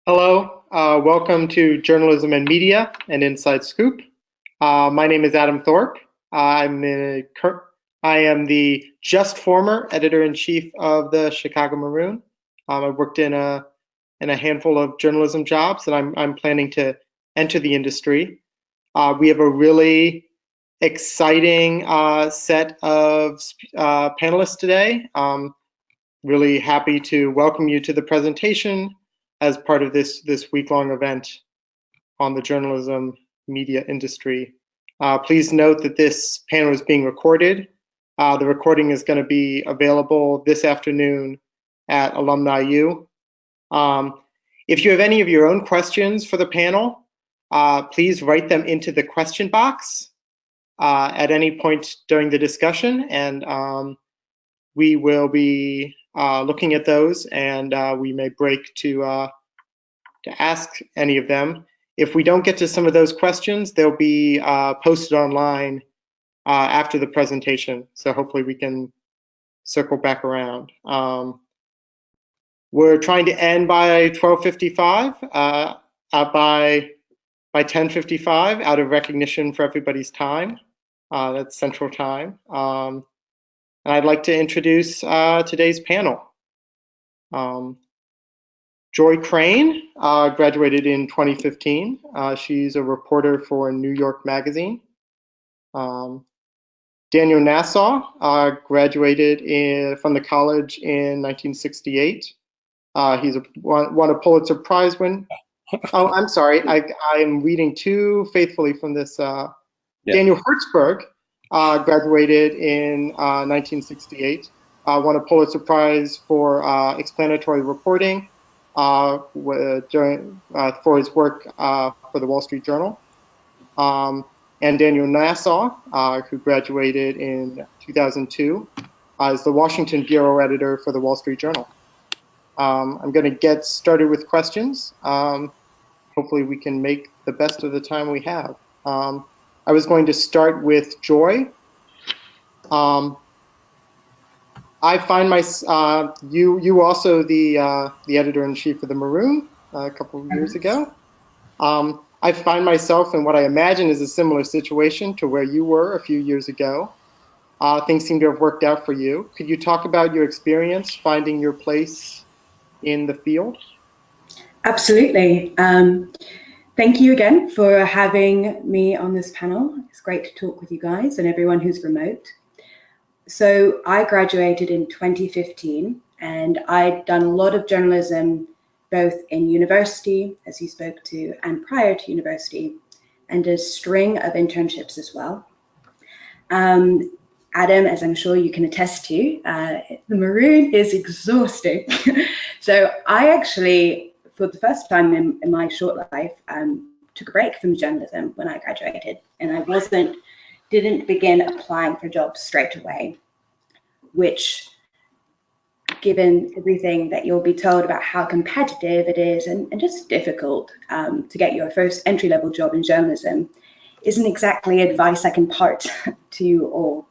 Hello, welcome to Journalism and Media, an Inside Scoop. My name is Adam Thorp. I am the just former editor-in-chief of the Chicago Maroon. I've worked in a handful of journalism jobs, and I'm planning to enter the industry. We have a really exciting set of panelists today. Really happy to welcome you to the presentation as part of this week-long event on the journalism media industry. Please note that this panel is being recorded. The recording is going to be available this afternoon at Alumni U. If you have any of your own questions for the panel, please write them into the question box at any point during the discussion, and we will be looking at those, and we may break to ask any of them. If we don't get to some of those questions, they'll be posted online after the presentation, so hopefully we can circle back around. We're trying to end by 12:55, by 10:55, out of recognition for everybody's time. That's Central Time. And I'd like to introduce today's panel. Joy Crane graduated in 2015. She's a reporter for New York Magazine. Daniel Nassaw graduated from the college in 1968. He's won a Pulitzer Prize win. Oh, I'm sorry, I'm reading too faithfully from this. Daniel Hertzberg graduated in 1968, won a Pulitzer Prize for explanatory reporting for his work for the Wall Street Journal. And Daniel Nassaw, who graduated in 2002, is the Washington Bureau Editor for the Wall Street Journal. I'm going to get started with questions. Hopefully we can make the best of the time we have. I was going to start with Joy. I find you also the editor-in-chief of the Maroon a couple of years ago. I find myself in what I imagine is a similar situation to where you were a few years ago. Things seem to have worked out for you. Could you talk about your experience finding your place in the field? Absolutely. Thank you again for having me on this panel. It's great to talk with you guys and everyone who's remote. So I graduated in 2015, and I'd done a lot of journalism, both in university, as you spoke to, and prior to university, and a string of internships as well. Adam, as I'm sure you can attest to, the Maroon is exhausting. So I actually, for the first time in my short life, took a break from journalism when I graduated, and I didn't begin applying for jobs straight away, which, given everything that you'll be told about how competitive it is and just difficult to get your first entry-level job in journalism, isn't exactly advice I can impart to you all.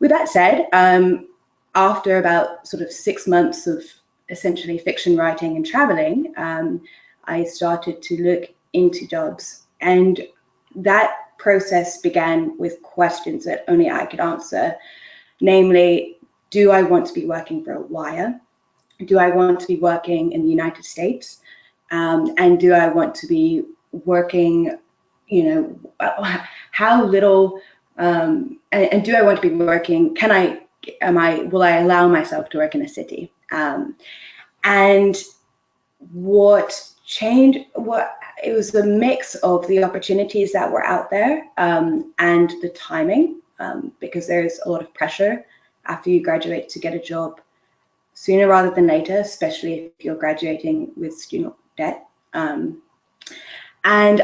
With that said, after about sort of 6 months of essentially fiction writing and traveling, I started to look into jobs, and that process began with questions that only I could answer, namely, do I want to be working for a wire? Do I want to be working in the United States? And do I want to be working, how little, and do I want to be working, will I allow myself to work in a city? And what changed, it was the mix of the opportunities that were out there and the timing, because there's a lot of pressure after you graduate to get a job sooner rather than later, especially if you're graduating with student debt. And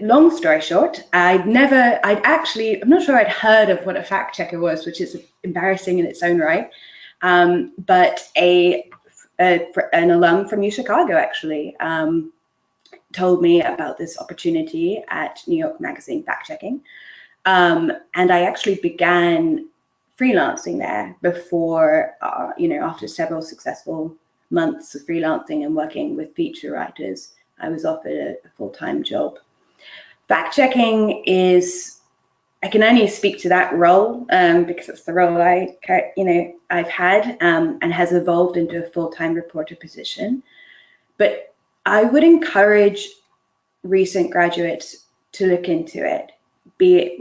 long story short, I'm not sure I'd heard of what a fact checker was, which is embarrassing in its own right. But an alum from Chicago actually told me about this opportunity at New York Magazine fact checking. And I actually began freelancing there before, after several successful months of freelancing and working with feature writers, I was offered a full-time job. Fact-checking is, I can only speak to that role because it's the role I've had and has evolved into a full-time reporter position. But I would encourage recent graduates to look into it,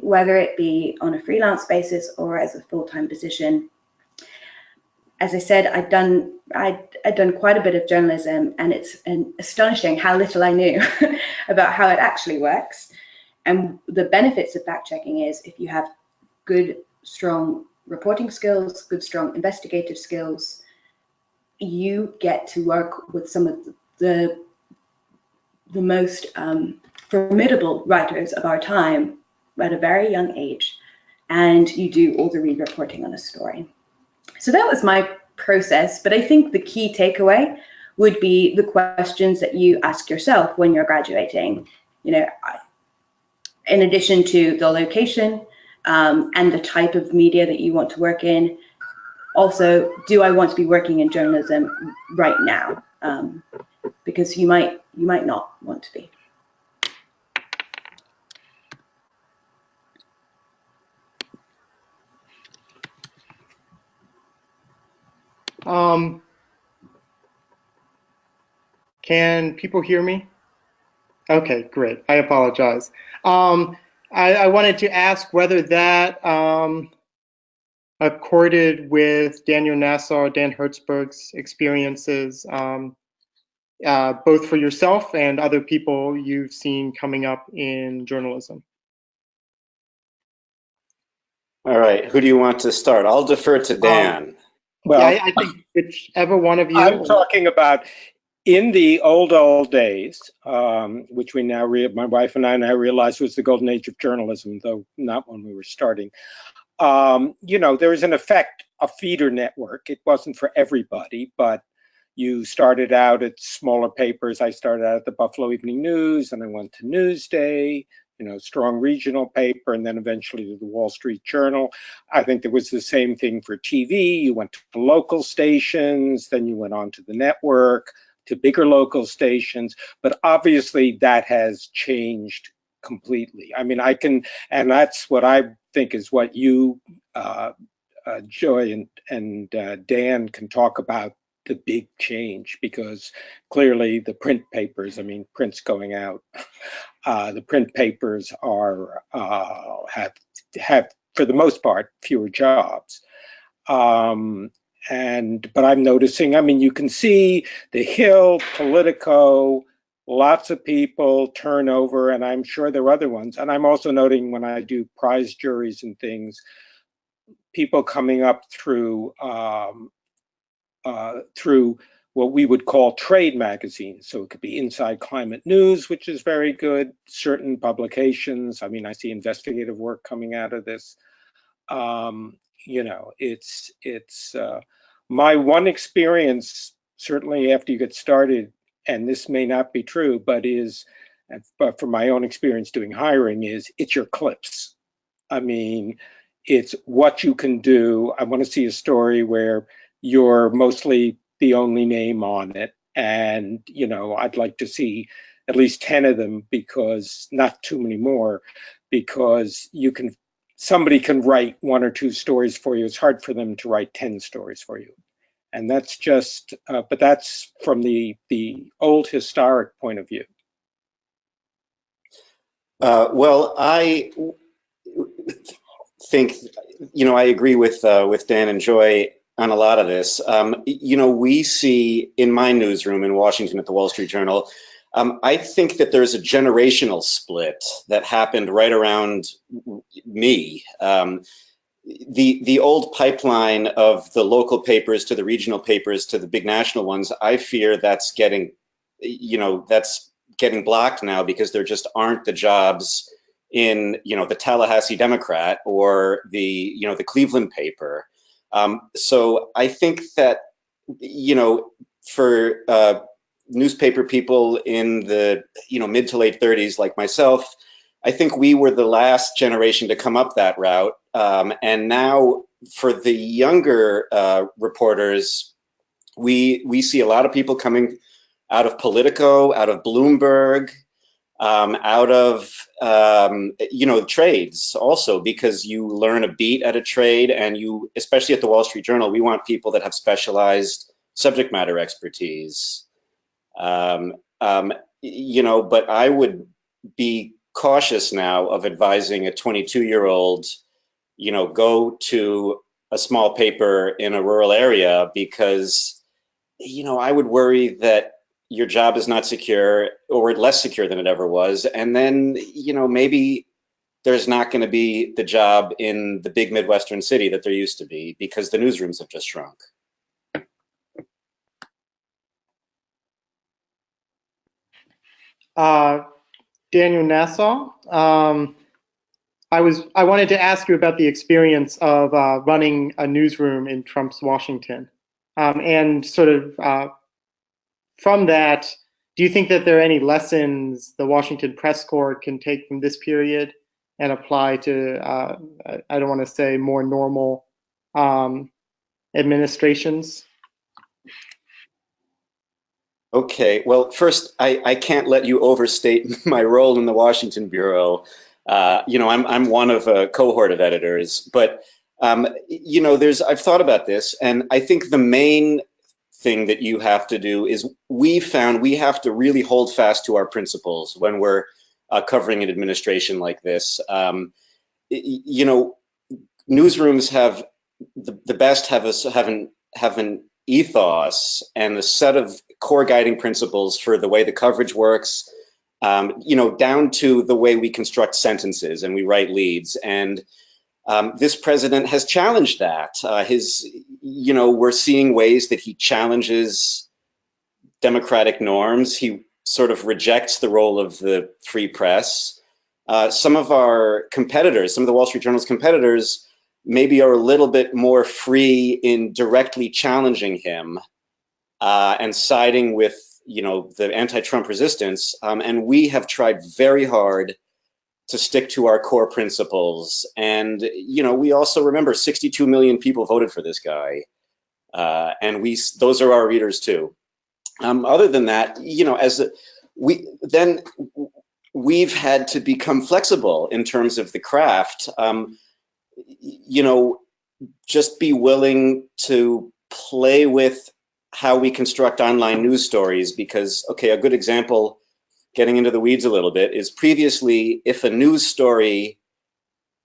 whether it be on a freelance basis or as a full-time position. As I said, I'd done quite a bit of journalism, and it's astonishing how little I knew about how it actually works. And the benefits of fact-checking is if you have good, strong reporting skills, good, strong investigative skills, you get to work with some of the most formidable writers of our time at a very young age, and you do all the reporting on a story. So that was my process, but I think the key takeaway would be the questions that you ask yourself when you're graduating. You know, in addition to the location and the type of media that you want to work in, also, do I want to be working in journalism right now? Because you might not want to be. Can people hear me? Okay, great. I apologize. I wanted to ask whether that accorded with Daniel Nassaw, Dan Hertzberg's experiences, both for yourself and other people you've seen coming up in journalism. All right, who do you want to start? I'll defer to Dan. Well, yeah, I think whichever one of you. I'm talking about in the old days, which we now, my wife and I now realize was the golden age of journalism, though not when we were starting. You know, there was in effect a feeder network. It wasn't for everybody, but you started out at smaller papers. I started out at the Buffalo Evening News, and I went to Newsday, you know, strong regional paper, and then eventually to the Wall Street Journal. I think there was the same thing for TV. You went to local stations, then you went on to the network, to bigger local stations, but obviously that has changed completely. I mean, and that's what I think is what you, Joy and Dan can talk about, the big change, because clearly the print papers, I mean, print's going out. The print papers are have for the most part fewer jobs. But I'm noticing, I mean, you can see The Hill, Politico, lots of people turnover, and I'm sure there are other ones. And I'm also noting when I do prize juries and things, people coming up through what we would call trade magazines. So it could be Inside Climate News, which is very good, certain publications. I mean, I see investigative work coming out of this. You know, it's my one experience, certainly after you get started, and this may not be true, but from my own experience doing hiring, is it's your clips. I mean, it's what you can do. I want to see a story where you're mostly the only name on it. And, you know, I'd like to see at least 10 of them, because not too many more, because somebody can write 1 or 2 stories for you. It's hard for them to write 10 stories for you. And that's just, but that's from the old historic point of view. Well, I think, you know, I agree with Dan and Joy on a lot of this. You know, we see in my newsroom in Washington at the Wall Street Journal, I think that there's a generational split that happened right around me. The old pipeline of the local papers to the regional papers to the big national ones, I fear that's getting, you know, that's getting blocked now, because there just aren't the jobs in, you know, the Tallahassee Democrat or the, you know, the Cleveland paper. So I think that, you know, for newspaper people in the, you know, mid to late 30s like myself, I think we were the last generation to come up that route. And now for the younger reporters, We see a lot of people coming out of Politico, out of Bloomberg, out of trades also, because you learn a beat at a trade, and you, especially at the Wall Street Journal, we want people that have specialized subject matter expertise. But I would be cautious now of advising a 22-year-old, go to a small paper in a rural area, because, I would worry that your job is not secure, or less secure than it ever was. And then, maybe there's not going to be the job in the big Midwestern city that there used to be, because the newsrooms have just shrunk. Daniel Nassaw, I wanted to ask you about the experience of running a newsroom in Trump's Washington, and sort of from that, do you think that there are any lessons the Washington Press Corps can take from this period and apply to, I don't want to say more normal administrations? Okay, well, first, I can't let you overstate my role in the Washington Bureau. I'm one of a cohort of editors, but I've thought about this, and I think the main thing that you have to do is, we found we have to really hold fast to our principles when we're covering an administration like this. Newsrooms have the best have an ethos and a set of core guiding principles for the way the coverage works, down to the way we construct sentences and we write leads. And this president has challenged that. We're seeing ways that he challenges democratic norms. He sort of rejects the role of the free press. Some of our competitors, some of the Wall Street Journal's competitors, maybe are a little bit more free in directly challenging him and siding with, the anti-Trump resistance. And we have tried very hard to stick to our core principles. And, we also remember 62 million people voted for this guy. And those are our readers too. Other than that, we've had to become flexible in terms of the craft. Just be willing to play with how we construct online news stories, because, okay, a good example, getting into the weeds a little bit, is previously, if a news story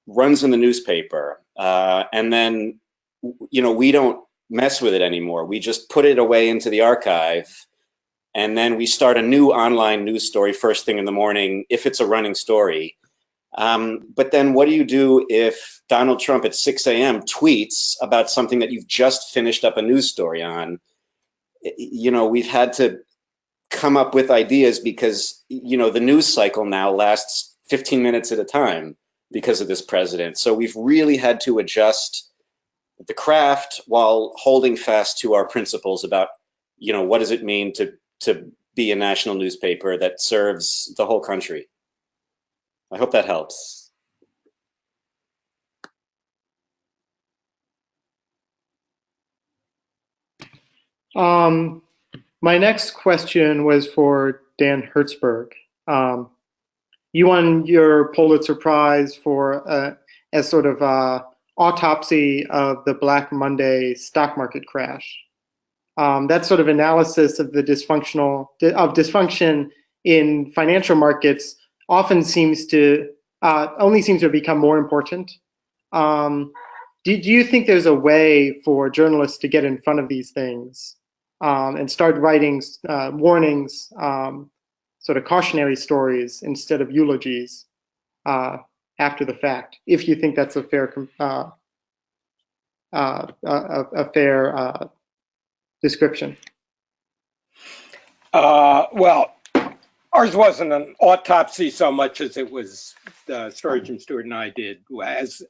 runs in the newspaper and then, we don't mess with it anymore. We just put it away into the archive, and then we start a new online news story first thing in the morning, if it's a running story. But then what do you do if Donald Trump at 6 a.m. tweets about something that you've just finished up a news story on? We've had to come up with ideas, because, the news cycle now lasts 15 minutes at a time because of this president. So we've really had to adjust the craft while holding fast to our principles about, what does it mean to be a national newspaper that serves the whole country. I hope that helps. My next question was for Dan Hertzberg. You won your Pulitzer Prize for a sort of autopsy of the Black Monday stock market crash. That sort of analysis of the dysfunction in financial markets often seems to only seems to become more important. Do you think there's a way for journalists to get in front of these things and start writing warnings, sort of cautionary stories instead of eulogies after the fact, if you think that's a fair description? Well, ours wasn't an autopsy so much as it was the story Jim Stewart and I did,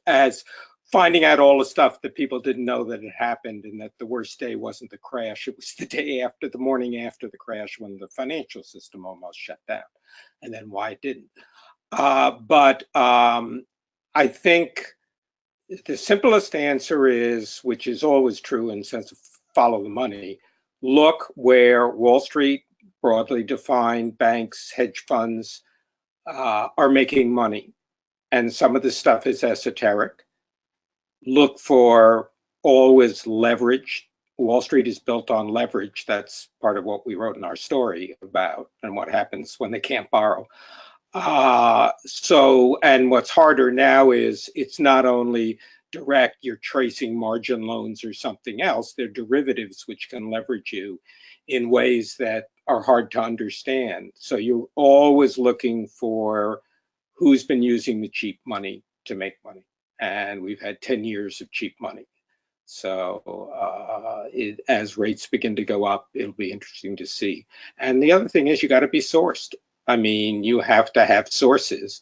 as finding out all the stuff that people didn't know that had happened, and that the worst day wasn't the crash, it was the day after, the morning after the crash, when the financial system almost shut down, and then why it didn't. But I think the simplest answer is, which is always true in the sense of follow the money, look where Wall Street, broadly defined, banks, hedge funds are making money. And some of the stuff is esoteric. Look for always leverage. Wall Street is built on leverage. That's part of what we wrote in our story about and what happens when they can't borrow. And what's harder now is it's not only direct, you're tracing margin loans or something else. They're derivatives which can leverage you in ways that are hard to understand. So you're always looking for who's been using the cheap money to make money. And we've had 10 years of cheap money. So as rates begin to go up, it'll be interesting to see. And the other thing is you got to be sourced. I mean, you have to have sources.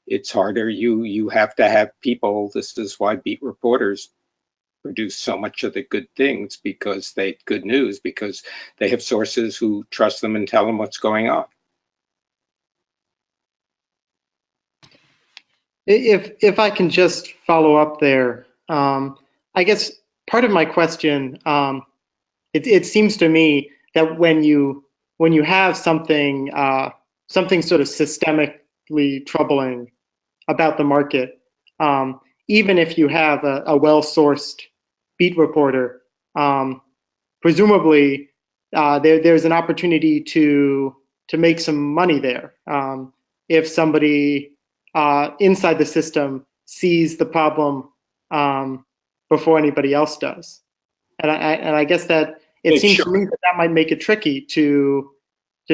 It's harder. You have to have people. This is why beat reporters produce so much of the good things, because good news, because they have sources who trust them and tell them what's going on. If I can just follow up there, I guess part of my question, it seems to me that when you have something sort of systemically troubling about the market, even if you have a well-sourced beat reporter, presumably there's an opportunity to make some money there. If somebody inside the system sees the problem before anybody else does, and I guess that it seems to me that might make it tricky to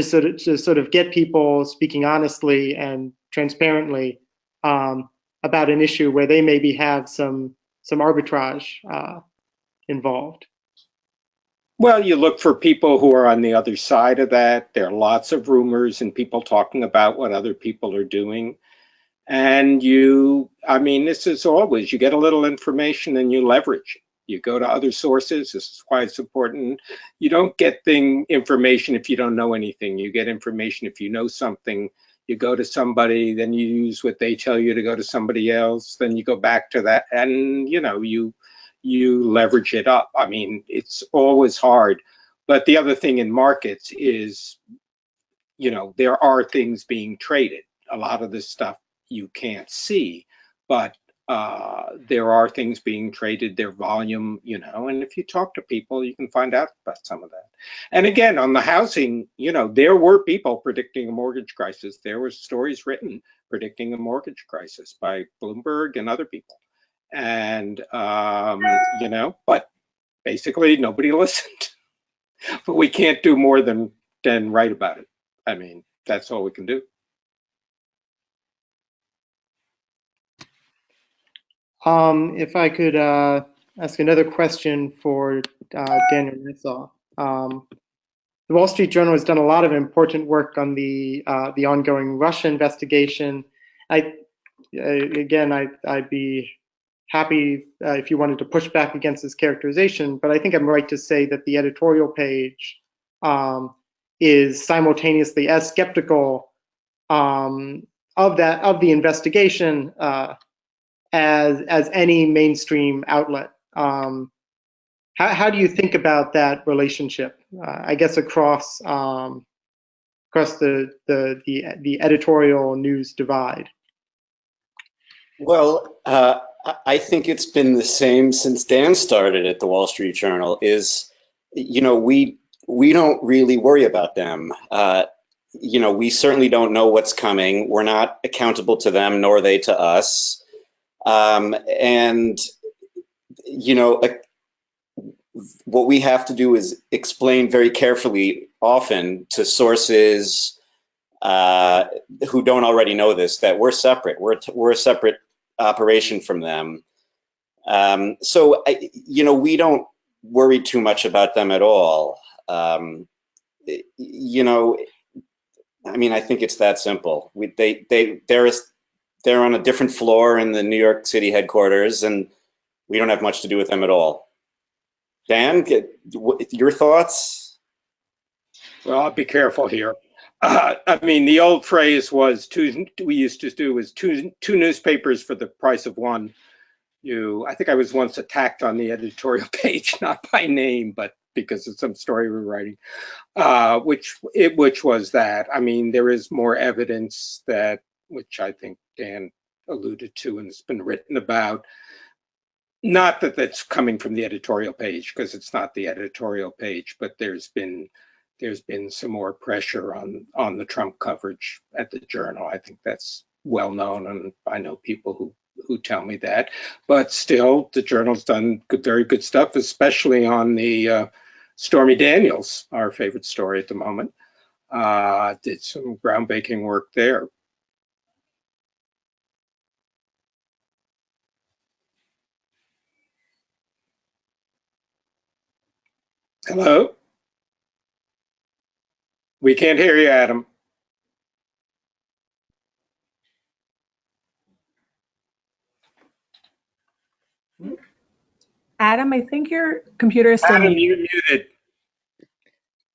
sort of get people speaking honestly and transparently about an issue where they maybe have some arbitrage involved. Well, you look for people who are on the other side of that. There are lots of rumors and people talking about what other people are doing. And I mean, this is always, you get a little information and you leverage. You go to other sources. This is why it's important. You don't get information if you don't know anything. You get information if you know something. You go to somebody, then you use what they tell you to go to somebody else. Then you go back to that, and you leverage it up. I mean, it's always hard. But the other thing in markets is, there are things being traded. A lot of this stuff you can't see, but there are things being traded, their volume, and if you talk to people, you can find out about some of that. And again, on the housing, there were people predicting a mortgage crisis. There were stories written predicting a mortgage crisis by Bloomberg and other people. And, but basically nobody listened. But we can't do more than write about it. I mean, that's all we can do. If I could ask another question for Daniel Nassaw. The Wall Street Journal has done a lot of important work on the ongoing Russia investigation. I'd be happy if you wanted to push back against this characterization, but I think I'm right to say that the editorial page is simultaneously as skeptical of the investigation as any mainstream outlet. How do you think about that relationship? I guess across the editorial news divide. Well, I think it's been the same since Dan started at the Wall Street Journal. We don't really worry about them. We certainly don't know what's coming. We're not accountable to them, nor they to us. What we have to do is explain very carefully, often to sources who don't already know this, that we're separate. We're a separate operation from them. We don't worry too much about them at all. I mean, I think it's that simple. They're on a different floor in the New York City headquarters, and we don't have much to do with them at all. Dan, your thoughts? Well, I'll be careful here. I mean, the old phrase was two newspapers for the price of one. I think I was once attacked on the editorial page, not by name, but because of some story we're writing, which was that. I mean, there is more evidence that, which I think Dan alluded to and has been written about. Not that that's coming from the editorial page, because it's not the editorial page, but there's been some more pressure on the Trump coverage at the Journal. I think that's well known, and I know people who tell me that. But still, the Journal's done very good stuff, especially on the Stormy Daniels, our favorite story at the moment. Did some groundbreaking work there. Hello? We can't hear you, Adam. Adam, I think your computer is still Adam, you're muted.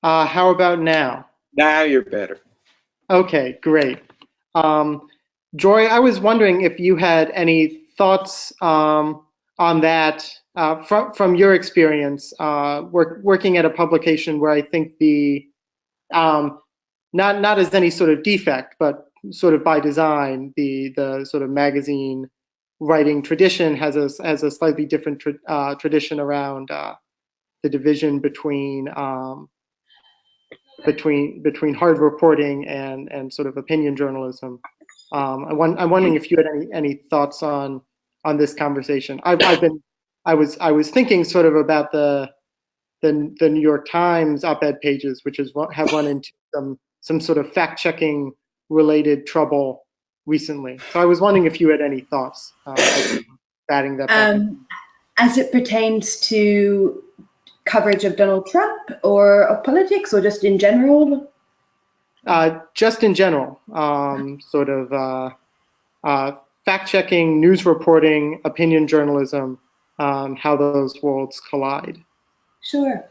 How about now? Now you're better. Okay, great. Joy, I was wondering if you had any thoughts on that from your experience working at a publication where I think the not as any sort of defect, but sort of by design, the sort of magazine writing tradition has a slightly different tradition around the division between hard reporting and sort of opinion journalism. I'm wondering if you had any thoughts on this conversation. I was thinking sort of about the New York Times op-ed pages, which have run into some sort of fact-checking related trouble recently. So I was wondering if you had any thoughts batting that back. As it pertains to coverage of Donald Trump or of politics, or just in general? Just in general, sort of fact-checking, news reporting, opinion journalism, how those worlds collide. Sure.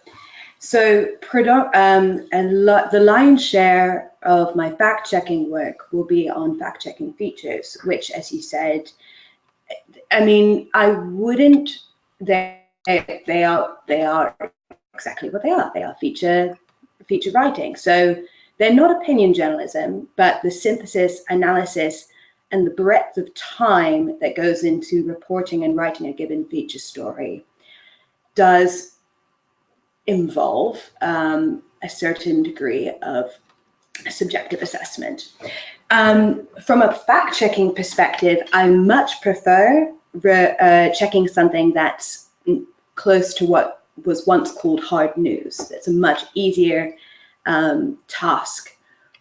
So the lion's share of my fact-checking work will be on fact-checking features, which, as you said, I mean, I wouldn't. They are exactly what they are. They are feature writing. So they're not opinion journalism, but the synthesis, analysis, and the breadth of time that goes into reporting and writing a given feature story does involve a certain degree of subjective assessment. From a fact-checking perspective, I much prefer checking something that's close to what was once called hard news. It's a much easier task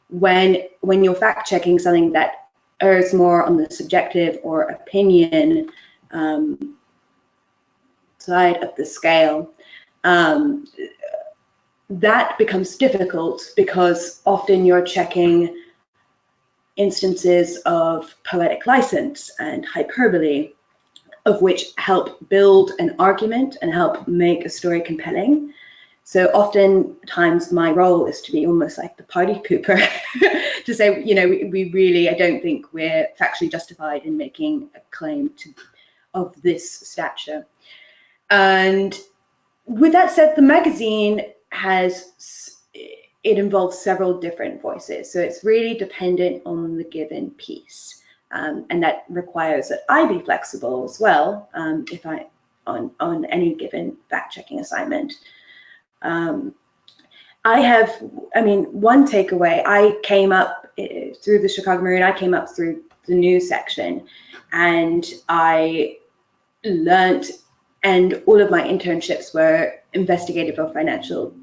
when you're fact-checking something that errs more on the subjective or opinion side of the scale. That becomes difficult because often you're checking instances of poetic license and hyperbole, of which help build an argument and help make a story compelling. So oftentimes my role is to be almost like the party pooper to say, you know, we really, I don't think we're factually justified in making a claim of this stature. And with that said, the magazine it involves several different voices. So it's really dependent on the given piece. And that requires that I be flexible as well on any given fact-checking assignment. One takeaway, I came up through the Chicago Maroon, I came up through the news section, and I learned, and all of my internships were investigative or financial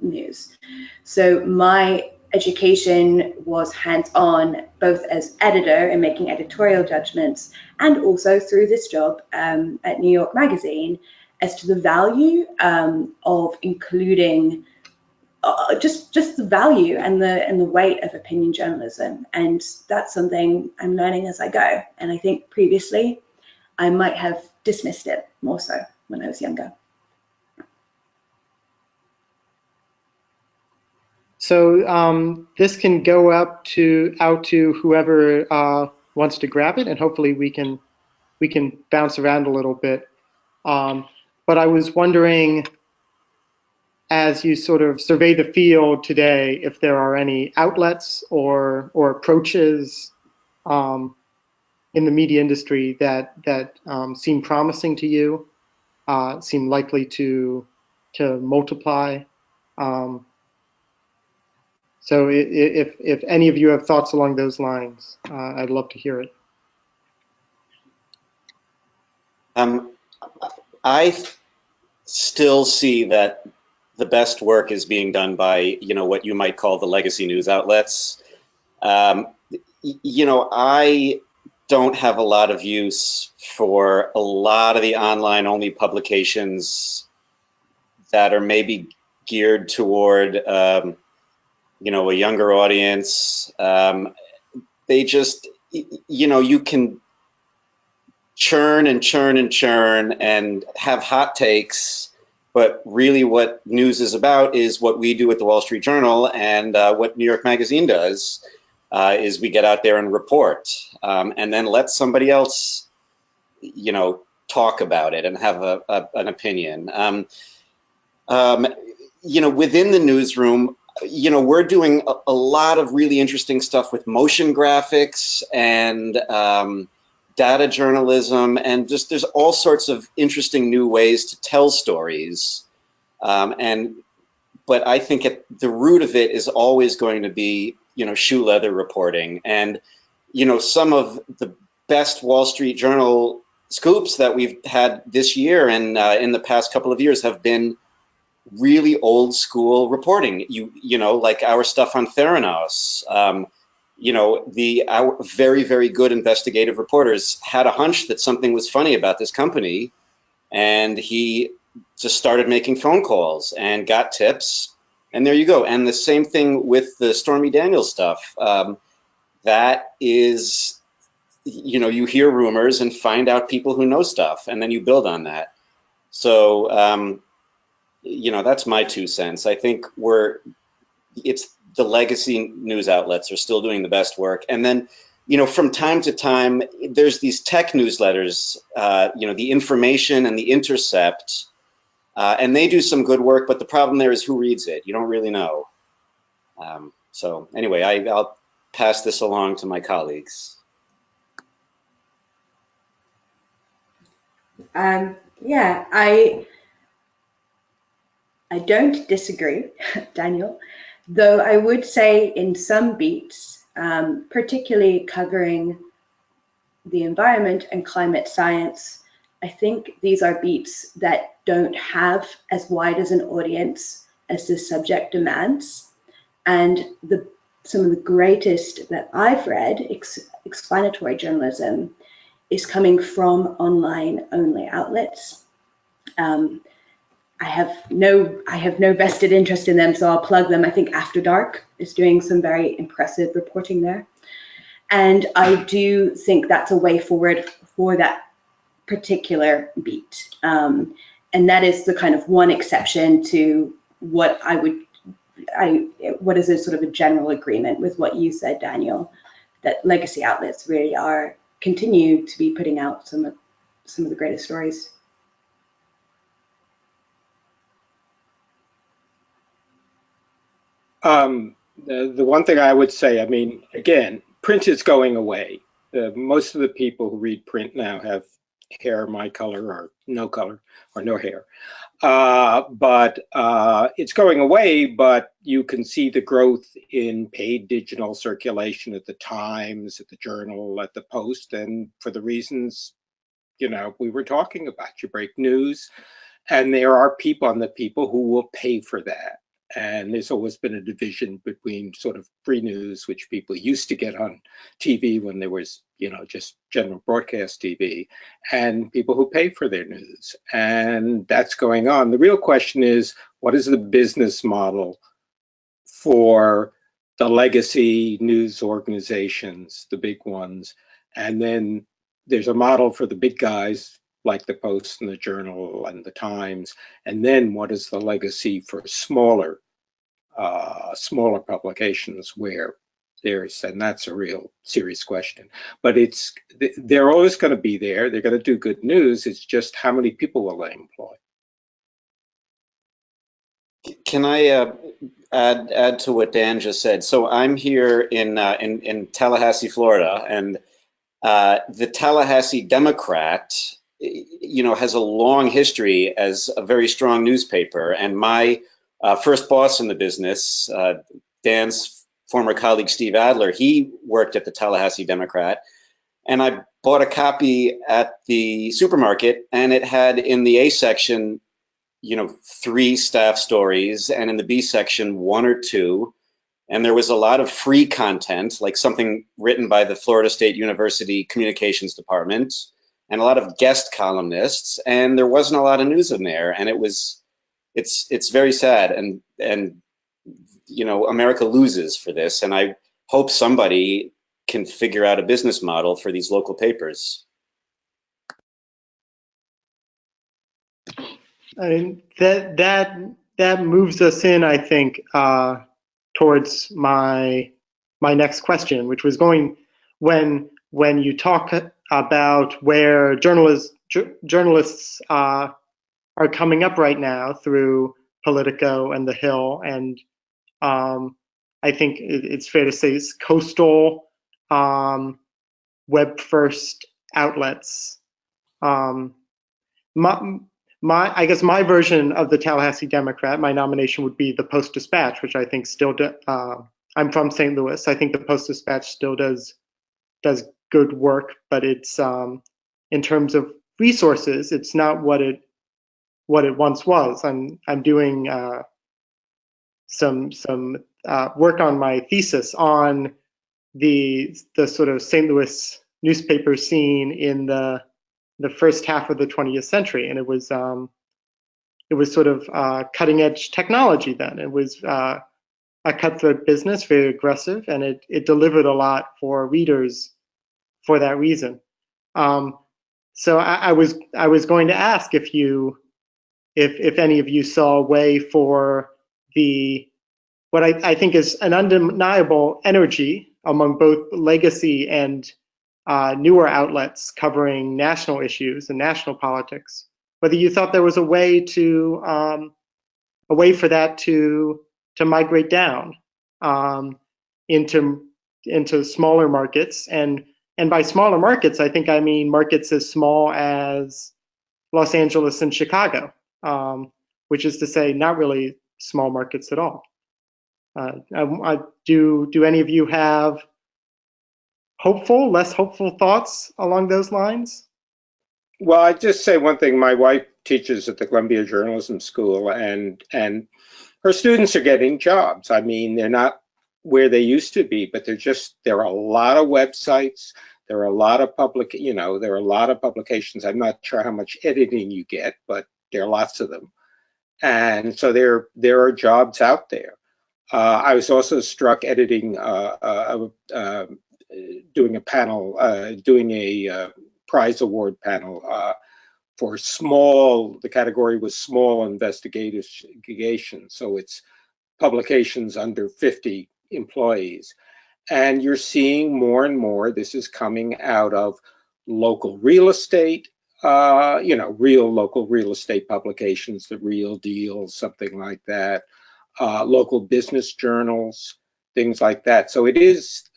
news. So my education was hands-on, both as editor and making editorial judgments, and also through this job at New York Magazine, as to the value of including just the value and the weight of opinion journalism. And that's something I'm learning as I go. And I think previously I might have dismissed it more so when I was younger. So this can go out to whoever wants to grab it, and hopefully we can bounce around a little bit. But I was wondering, as you sort of survey the field today, if there are any outlets or approaches in the media industry that seem promising to you, seem likely to multiply. So if any of you have thoughts along those lines, I'd love to hear it. I still see that the best work is being done by, what you might call the legacy news outlets. I don't have a lot of use for a lot of the online only publications that are maybe geared toward, a younger audience. They just, you can churn and churn and churn and have hot takes, but really what news is about is what we do at the Wall Street Journal and what New York Magazine does is we get out there and report and then let somebody else, talk about it and have an opinion. Within the newsroom, we're doing a lot of really interesting stuff with motion graphics and data journalism, and just there's all sorts of interesting new ways to tell stories. But I think at the root of it is always going to be, shoe leather reporting. And, some of the best Wall Street Journal scoops that we've had this year and in the past couple of years have been really old school reporting, like our stuff on Theranos. Our very, very good investigative reporters had a hunch that something was funny about this company, and he just started making phone calls and got tips, and there you go. And the same thing with the Stormy Daniels stuff. That is, you hear rumors and find out people who know stuff, and then you build on that. So, that's my 2 cents. I think it's the legacy news outlets are still doing the best work. And then, from time to time, there's these tech newsletters, the Information and the Intercept, and they do some good work, but the problem there is who reads it. You don't really know. So anyway, I'll pass this along to my colleagues. Yeah, I don't disagree, Daniel, though I would say in some beats, particularly covering the environment and climate science, I think these are beats that don't have as wide as an audience as the subject demands. And some of the greatest that I've read, explanatory journalism, is coming from online only outlets. I have no vested interest in them, so I'll plug them. I think After Dark is doing some very impressive reporting there. And I do think that's a way forward for that particular beat. And that is the kind of one exception to what what is a sort of a general agreement with what you said, Daniel, that legacy outlets really continue to be putting out some of the greatest stories. The one thing I would say, again, print is going away. Most of the people who read print now have hair my color or no hair. But it's going away, but you can see the growth in paid digital circulation at the Times, at the Journal, at the Post, and for the reasons, we were talking about. You break news, and there are people who will pay for that. And there's always been a division between sort of free news, which people used to get on TV when there was, just general broadcast TV, and people who pay for their news. And that's going on. The real question is, what is the business model for the legacy news organizations, the big ones? And then there's a model for the big guys, like the Post and the Journal and the Times, and then what is the legacy for smaller publications where and that's a real serious question. But they're always going to be there. They're going to do good news. It's just how many people will they employ? Can I add to what Dan just said? So I'm here in Tallahassee, Florida, and the Tallahassee Democrat, has a long history as a very strong newspaper. And my first boss in the business, Dan's former colleague Steve Adler, he worked at the Tallahassee Democrat. And I bought a copy at the supermarket, and it had in the A section, 3 staff stories, and in the B section, 1 or 2. And there was a lot of free content, like something written by the Florida State University Communications Department, and a lot of guest columnists. And there wasn't a lot of news in there. And it's very sad. And America loses for this. And I hope somebody can figure out a business model for these local papers. I mean, that moves us in, I think, towards my next question, which was going when you talk about where journalists are coming up right now through Politico and The Hill, and I think it's fair to say it's coastal web first outlets. I guess my version of the Tallahassee Democrat, my nomination would be the Post-Dispatch, which I think still I'm from St. Louis. I think the Post-Dispatch still does good work, but it's in terms of resources, it's not what it once was. I'm doing some work on my thesis on the sort of St. Louis newspaper scene in the first half of the 20th century, and it was sort of cutting edge technology then. It was a cutthroat business, very aggressive, and it delivered a lot for readers for that reason. So I was going to ask if any of you saw a way for what I think is an undeniable energy among both legacy and newer outlets covering national issues and national politics, whether you thought there was a way for that to migrate down into smaller markets, and by smaller markets, I think I mean markets as small as Los Angeles and Chicago, which is to say not really small markets at all. Do any of you have hopeful, less hopeful thoughts along those lines? Well, I just say one thing. My wife teaches at the Columbia Journalism School, and her students are getting jobs. I mean, they're not where they used to be, but there are a lot of websites. There are a lot of there are a lot of publications. I'm not sure how much editing you get, but there are lots of them. And so there are jobs out there. I was also struck editing, doing a panel, doing a prize award panel for the category was small investigation. So it's publications under 50 employees. And you're seeing more and more, this is coming out of local real estate, real local real estate publications, The Real Deal, something like that, local business journals, things like that. So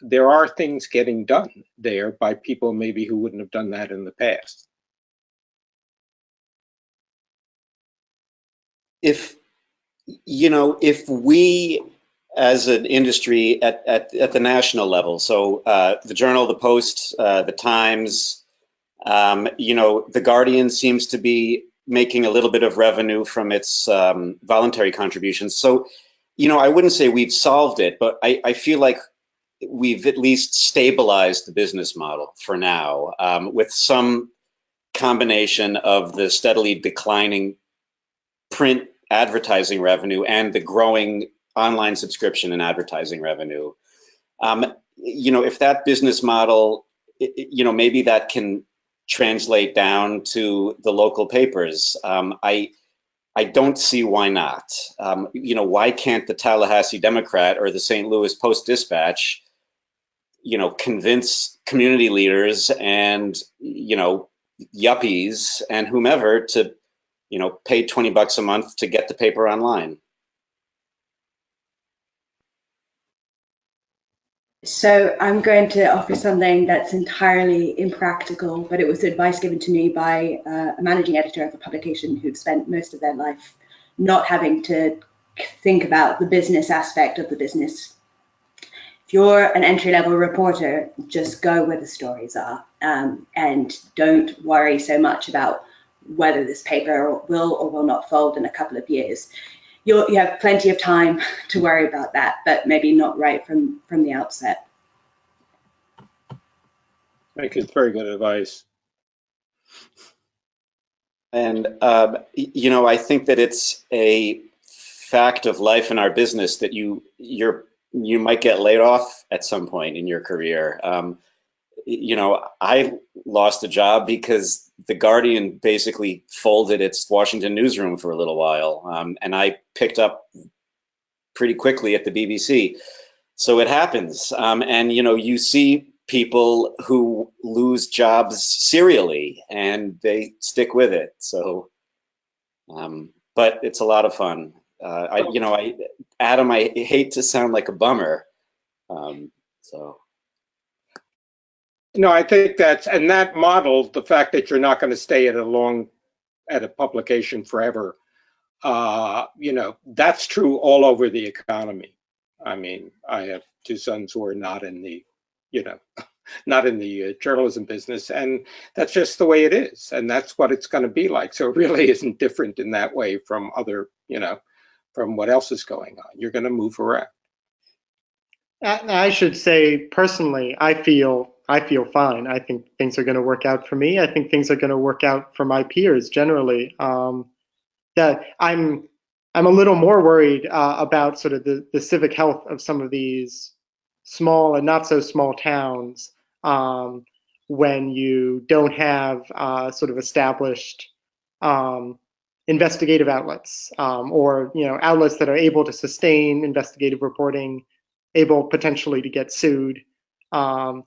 there are things getting done there by people maybe who wouldn't have done that in the past. If we as an industry at the national level, so the Journal, the Post, the Times, the Guardian seems to be making a little bit of revenue from its voluntary contributions. So, I wouldn't say we've solved it, but I feel like we've at least stabilized the business model for now, with some combination of the steadily declining print advertising revenue and the growing online subscription and advertising revenue. If that business model, maybe that can translate down to the local papers. I don't see why not. Why can't the Tallahassee Democrat or the St. Louis Post-Dispatch, convince community leaders and, yuppies and whomever to, pay $20 a month to get the paper online? So I'm going to offer something that's entirely impractical, but it was advice given to me by a managing editor of a publication who'd spent most of their life not having to think about the business aspect of the business. If you're an entry-level reporter, just go where the stories are, and don't worry so much about whether this paper will or will not fold in a couple of years. You have plenty of time to worry about that, but maybe not right from the outset. I think it's very good advice. And, you know, I think that it's a fact of life in our business that you might get laid off at some point in your career. You know, I lost a job because the Guardian basically folded its Washington newsroom for a little while, and I picked up pretty quickly at the BBC. So it happens, and you know, you see people who lose jobs serially, and they stick with it. So, but it's a lot of fun. Adam, I hate to sound like a bummer, so. No, I think and that model, the fact that you're not going to stay at a publication forever, you know, that's true all over the economy. I mean, I have two sons who are not in the, you know, not in the journalism business, and that's just the way it is, and that's what it's going to be like. So it really isn't different in that way from other, you know, from what else is going on. You're going to move around. I should say personally, I feel fine. I think things are going to work out for me. I think things are going to work out for my peers generally. That I'm a little more worried about sort of the civic health of some of these small and not so small towns when you don't have sort of established investigative outlets or outlets that are able to sustain investigative reporting, able potentially to get sued, and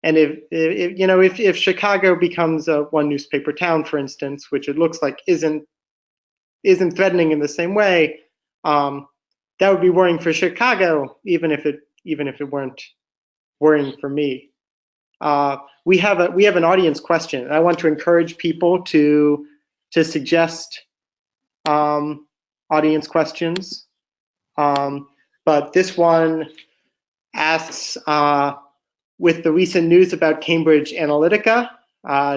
if Chicago becomes a one newspaper town, for instance, which it looks like isn't threatening in the same way, that would be worrying for Chicago, even if it weren't worrying for me. We have an audience question. I want to encourage people to suggest audience questions, but this one asks, with the recent news about Cambridge Analytica,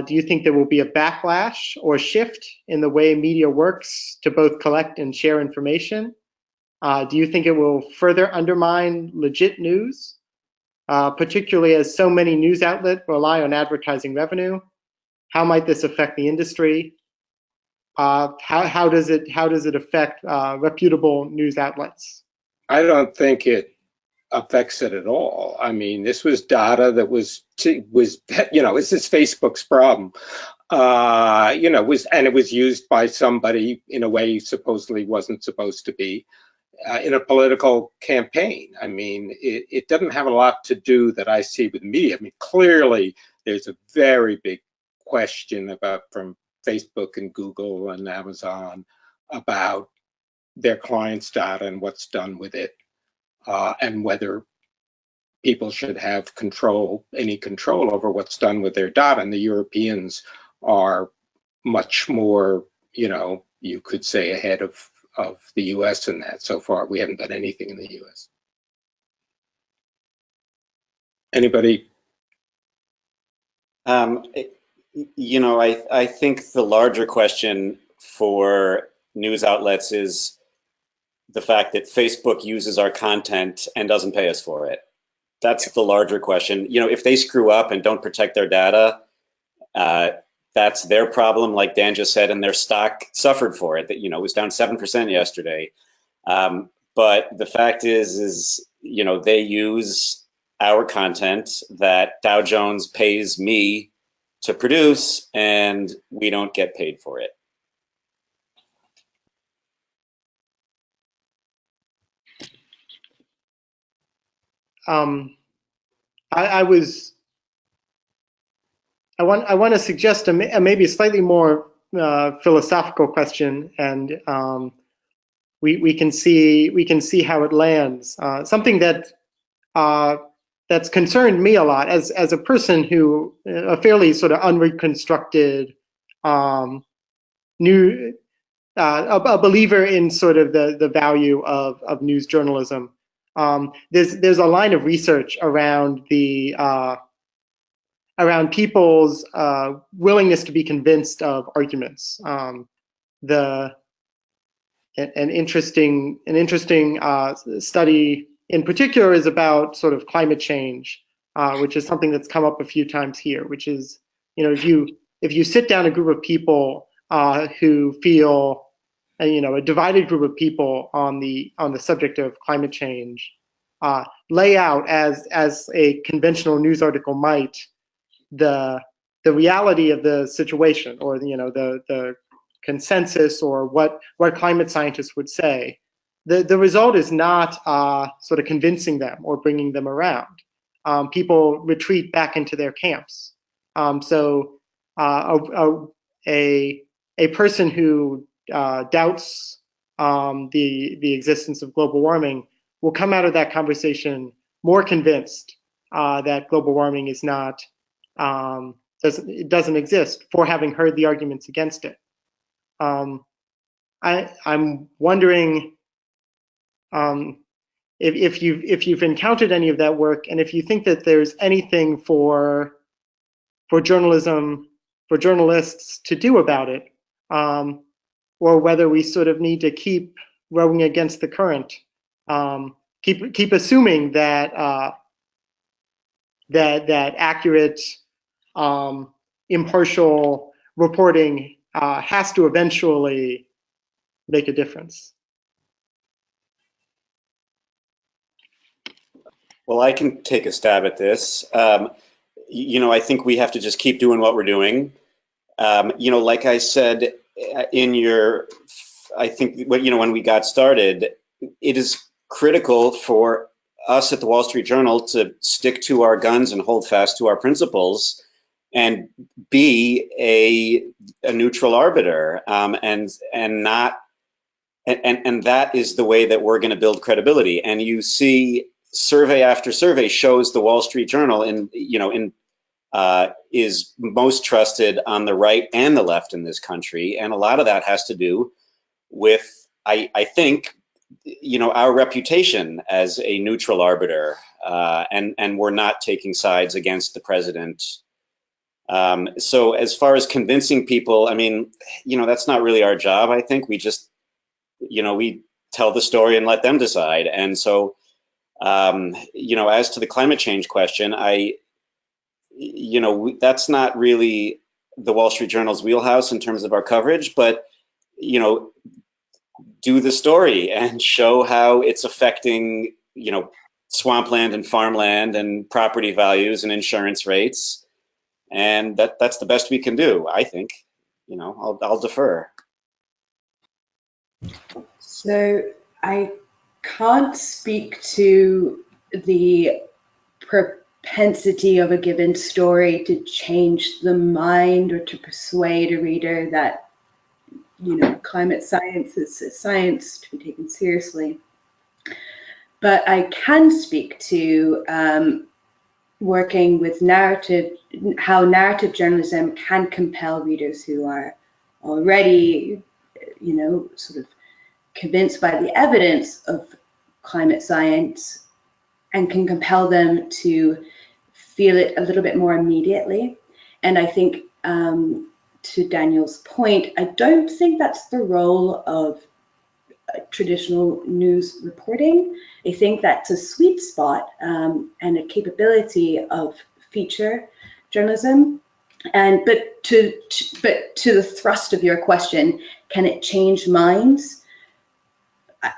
do you think there will be a backlash or shift in the way media works to both collect and share information? Do you think it will further undermine legit news, particularly as so many news outlets rely on advertising revenue? How might this affect the industry? How does it affect reputable news outlets? I don't think it affects it at all. I mean, this was data that was this is Facebook's problem. It was used by somebody in a way supposedly wasn't supposed to be in a political campaign. I mean, it doesn't have a lot to do that I see with media. I mean, clearly there's a very big question from Facebook and Google and Amazon about their clients' data and what's done with it. And whether people should have any control over what's done with their data. And the Europeans are much more, you could say, ahead of the US in that. So far, we haven't done anything in the US. Anybody? I think the larger question for news outlets is the fact that Facebook uses our content and doesn't pay us for it. That's the larger question. If they screw up and don't protect their data, that's their problem, like Dan just said, and their stock suffered for it. That it was down 7% yesterday. But the fact is they use our content that Dow Jones pays me to produce, and we don't get paid for it. I want to suggest maybe a slightly more philosophical question, and we can see how it lands. Something that that's concerned me a lot as a person who a fairly sort of unreconstructed new a believer in sort of the value of news journalism. There's a line of research around the around people's willingness to be convinced of arguments. An interesting study in particular is about sort of climate change, which is something that's come up a few times here. Which is, if you sit down a group of people who feel, a divided group of people on the subject of climate change, lay out as a conventional news article might the reality of the situation, or the consensus, or what climate scientists would say, the result is not sort of convincing them or bringing them around. People retreat back into their camps. So a person who doubts the existence of global warming will come out of that conversation more convinced that global warming is not doesn't exist, for having heard the arguments against it. I'm wondering if you've encountered any of that work, and if you think that there's anything for journalists to do about it, or whether we sort of need to keep rowing against the current, keep assuming that that accurate, impartial reporting has to eventually make a difference. Well, I can take a stab at this. I think we have to just keep doing what we're doing. Like I said I think when we got started, it is critical for us at the Wall Street Journal to stick to our guns and hold fast to our principles, and be a neutral arbiter, and that is the way that we're going to build credibility. And you see, survey after survey shows the Wall Street Journal is most trusted on the right and the left in this country, and a lot of that has to do with, I think, our reputation as a neutral arbiter, and we're not taking sides against the president. So as far as convincing people, that's not really our job. I think we just, we tell the story and let them decide. And so, as to the climate change question, that's not really the Wall Street Journal's wheelhouse in terms of our coverage, but, do the story and show how it's affecting, swampland and farmland and property values and insurance rates. And that's the best we can do, I think. I'll defer. So I can't speak to the propensity of a given story to change the mind or to persuade a reader that, climate science is a science to be taken seriously. But I can speak to working with how narrative journalism can compel readers who are already, sort of convinced by the evidence of climate science, and can compel them to feel it a little bit more immediately. And I think, to Daniel's point, I don't think that's the role of traditional news reporting. I think that's a sweet spot and a capability of feature journalism. But to the thrust of your question, can it change minds?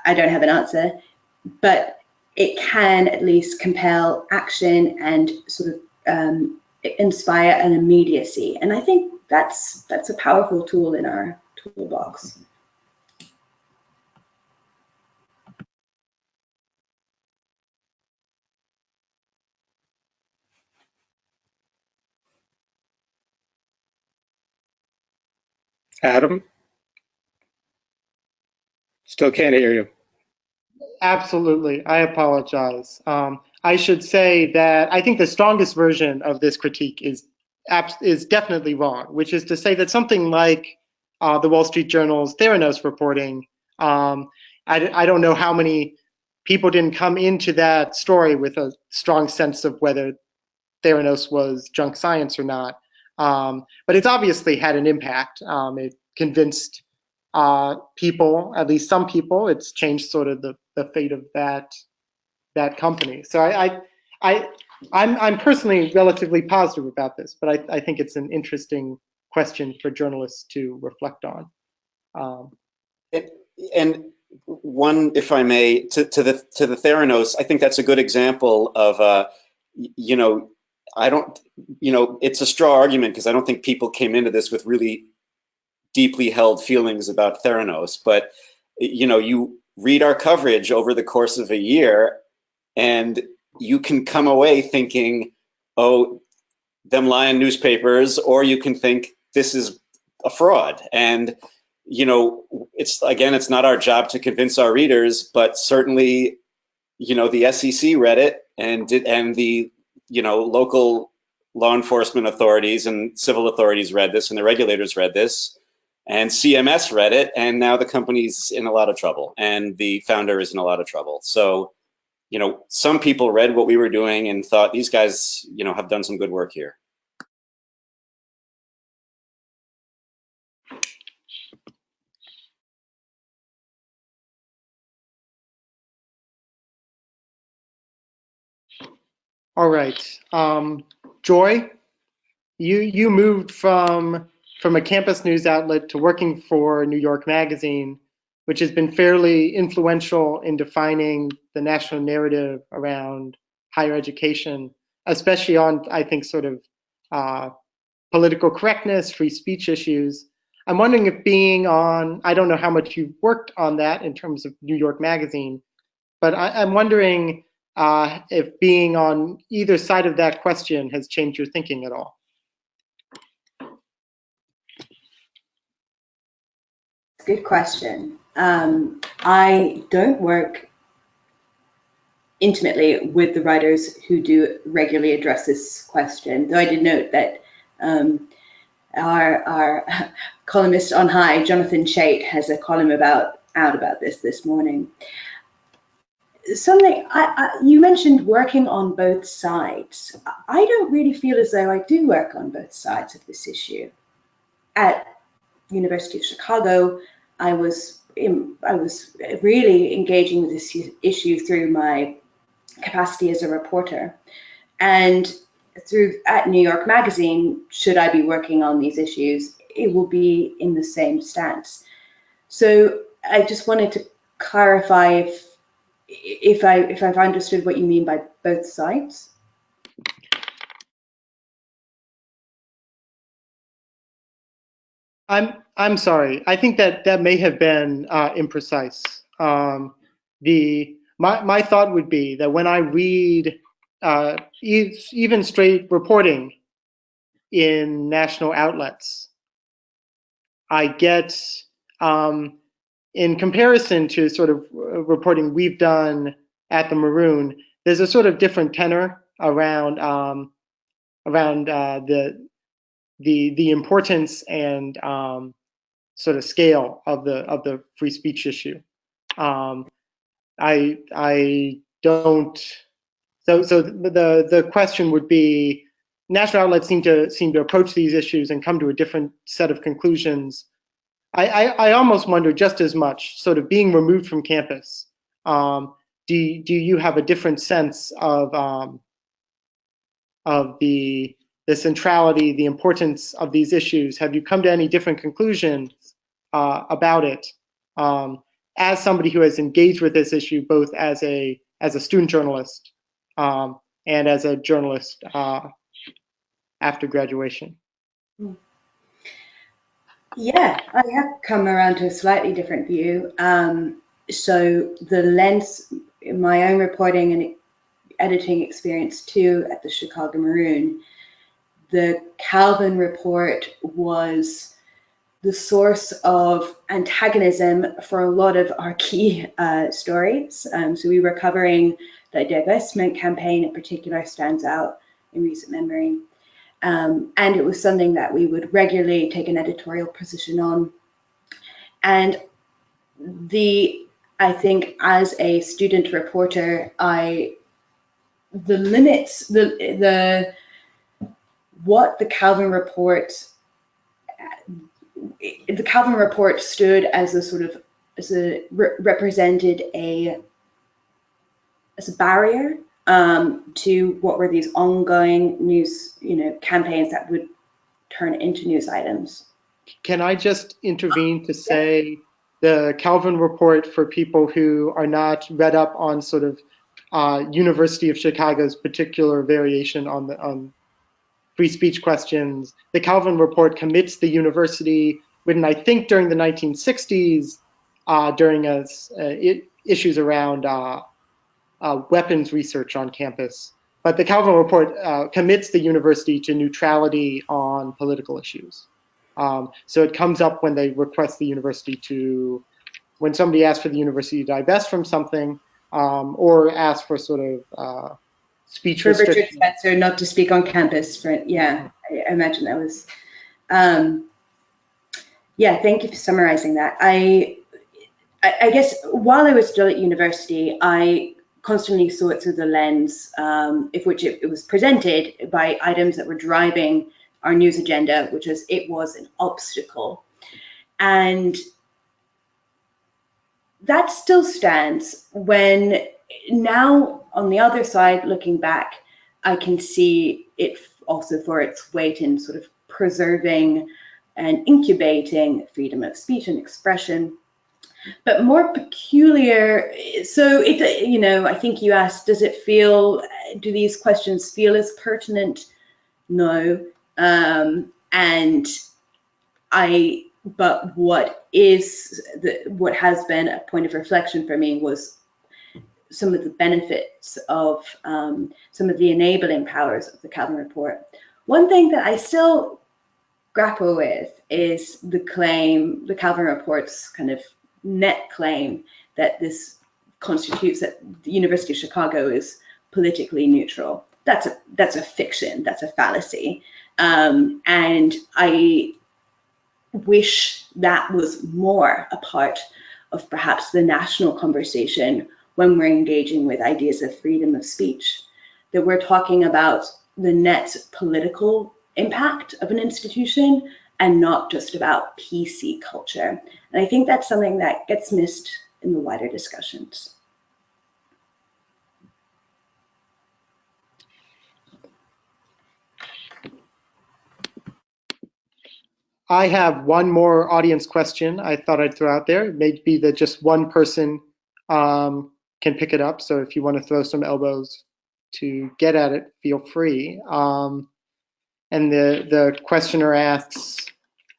I don't have an answer, but it can at least compel action and sort of inspire an immediacy. And I think that's a powerful tool in our toolbox. Adam? Still can't hear you. Absolutely. I apologize. I should say that I think the strongest version of this critique is definitely wrong, which is to say that something like the Wall Street Journal's Theranos reporting, I don't know how many people didn't come into that story with a strong sense of whether Theranos was junk science or not. But it's obviously had an impact. It convinced people, at least some people. It's changed sort of the fate of that company. So I'm personally relatively positive about this, but I think it's an interesting question for journalists to reflect on. And one, if I may, to the Theranos, I think that's a good example of it's a straw argument because I don't think people came into this with really deeply held feelings about Theranos, but you read our coverage over the course of a year and you can come away thinking, oh, them lying newspapers, or you can think this is a fraud. And it's not our job to convince our readers, but certainly the SEC read it, and the local law enforcement authorities and civil authorities read this, and the regulators read this, and CMS read it, and now the company's in a lot of trouble, and the founder is in a lot of trouble. So, some people read what we were doing and thought these guys, have done some good work here. All right, Joy, you moved from a campus news outlet to working for New York Magazine, which has been fairly influential in defining the national narrative around higher education, especially on, I think, sort of political correctness, free speech issues. I'm wondering if being on, I don't know how much you've worked on that in terms of New York Magazine, but I'm wondering if being on either side of that question has changed your thinking at all. Good question. I don't work intimately with the writers who do regularly address this question, though I did note that our columnist on high, Jonathan Chait, has a column out about this morning. Something you mentioned working on both sides. I don't really feel as though I do work on both sides of this issue. At University of Chicago, I was really engaging with this issue through my capacity as a reporter, and at New York Magazine, should I be working on these issues, it will be in the same stance. So I just wanted to clarify if I've understood what you mean by both sides. I'm sorry. I think that may have been imprecise. My thought would be that when I read even straight reporting in national outlets, I get, in comparison to sort of reporting we've done at the Maroon, there's a sort of different tenor around the importance and sort of scale of the free speech issue. I don't. So the question would be, national outlets seem to approach these issues and come to a different set of conclusions. I almost wonder just as much, sort of being removed from campus. Do you have a different sense of the centrality, the importance of these issues? Have you come to any different conclusions about it as somebody who has engaged with this issue both as a student journalist and as a journalist after graduation? Yeah, I have come around to a slightly different view. So the lens, in my own reporting and editing experience too at the Chicago Maroon, the Calvin report was the source of antagonism for a lot of our key stories. So we were covering the divestment campaign in particular stands out in recent memory. And it was something that we would regularly take an editorial position on. And I think as a student reporter, what the Calvin report stood as a sort of represented as a barrier to what were these ongoing news campaigns that would turn into news items. Can I just intervene to say the Calvin report, for people who are not read up on sort of University of Chicago's particular variation on free speech questions, the Calvin report commits the university, written I think during the 1960s, during issues around weapons research on campus. But the Calvin report commits the university to neutrality on political issues. So it comes up when they request the university to, when somebody asks for the university to divest from something, or ask for sort of speech restrictions. For Richard Spencer not to speak on campus, I imagine that was, yeah, thank you for summarizing that. I guess while I was still at university, I constantly saw it through the lens of which it was presented by items that were driving our news agenda, which was it was an obstacle. And that still stands when now on the other side, looking back, I can see it also for its weight in sort of preserving and incubating freedom of speech and expression. But more peculiar, so it, I think you asked, do these questions feel as pertinent? No. But what has been a point of reflection for me was some of the benefits of some of the enabling powers of the Calvin report. One thing that I still grapple with is the Calvin report's kind of net claim that this constitutes that the University of Chicago is politically neutral. That's a fiction. That's a fallacy. And I wish that was more a part of perhaps the national conversation when we're engaging with ideas of freedom of speech, that we're talking about the net political impact of an institution and not just about PC culture. And I think that's something that gets missed in the wider discussions. I have one more audience question I thought I'd throw out there. It may be that just one person can pick it up. So if you want to throw some elbows to get at it, feel free. And the questioner asks,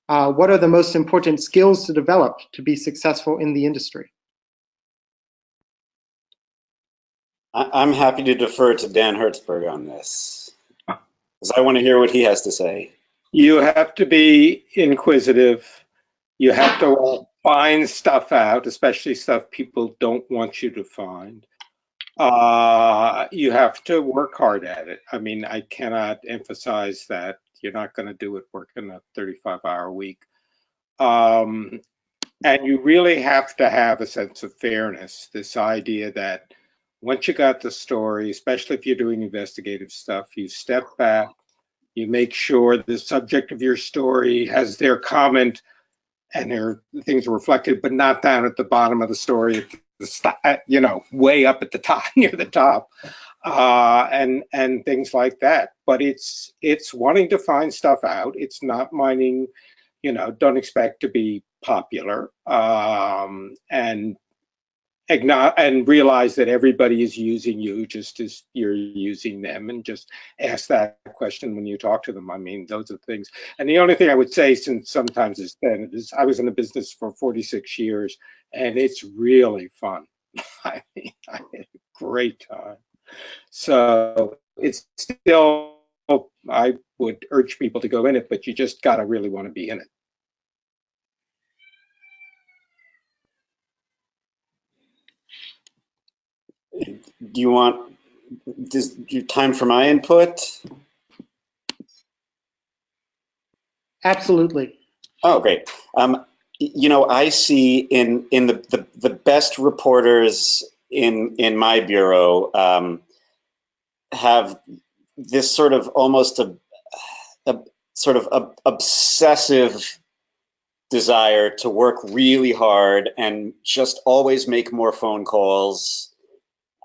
what are the most important skills to develop to be successful in the industry? I'm happy to defer to Dan Hertzberg on this, because I want to hear what he has to say. You have to be inquisitive. You have to find stuff out, especially stuff people don't want you to find. You have to work hard at it. I mean, I cannot emphasize that. You're not going to do it working a 35-hour week. And you really have to have a sense of fairness, this idea that once you got the story, especially if you're doing investigative stuff, you step back, you make sure the subject of your story has their comment and their things are reflected, but not down at the bottom of the story, way up at the top, near the top, and things like that. But it's wanting to find stuff out. It's not minding, don't expect to be popular, and realize that everybody is using you just as you're using them, and just ask that question when you talk to them. I mean, those are things. And the only thing I would say, since sometimes it's been, is I was in the business for 46 years, and it's really fun. I mean, I had a great time. So it's still, I would urge people to go in it, but you just gotta really want to be in it. do you want time for my input? Absolutely. Oh, great. You know, I see in the best reporters in my bureau have this sort of almost a sort of obsessive desire to work really hard and just always make more phone calls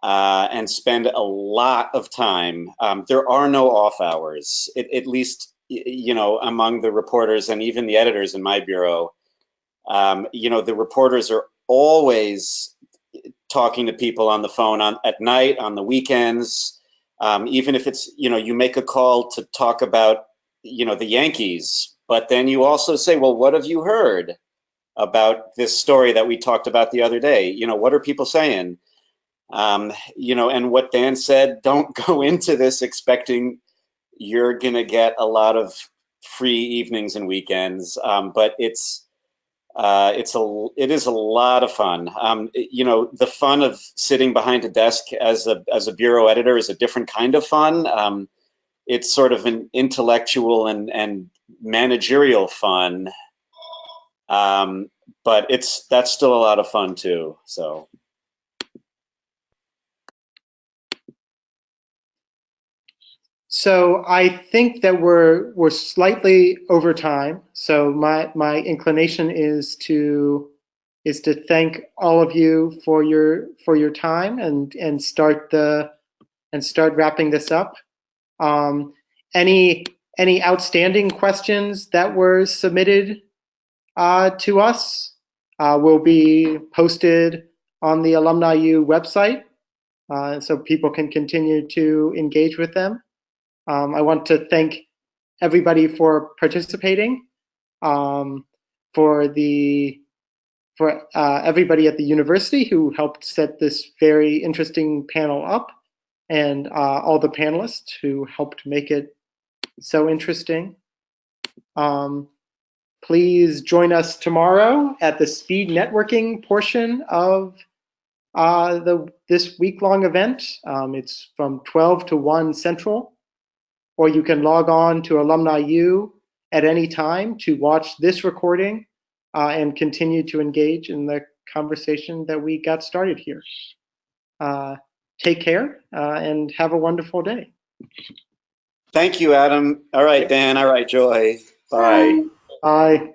and spend a lot of time. There are no off hours, at least, you know, among the reporters and even the editors in my bureau. You know, the reporters are always talking to people on the phone at night, on the weekends, even if it's, you know, you make a call to talk about, you know, the Yankees, but then you also say, well, what have you heard about this story that we talked about the other day? You know, what are people saying? You know, and what Dan said, don't go into this expecting you're going to get a lot of free evenings and weekends, but it is a lot of fun. You know, the fun of sitting behind a desk as a bureau editor is a different kind of fun. It's sort of an intellectual and managerial fun, but that's still a lot of fun too. So. So I think that we're slightly over time. So my inclination is to thank all of you for your time and start wrapping this up. Any outstanding questions that were submitted to us will be posted on the Alumni U website, so people can continue to engage with them. I want to thank everybody for participating, for everybody at the university who helped set this very interesting panel up, and all the panelists who helped make it so interesting. Please join us tomorrow at the speed networking portion of this week-long event. It's from 12 to 1 Central, or you can log on to Alumni U at any time to watch this recording and continue to engage in the conversation that we got started here. Take care and have a wonderful day. Thank you, Adam. All right, Dan. All right, Joy. Bye. Bye.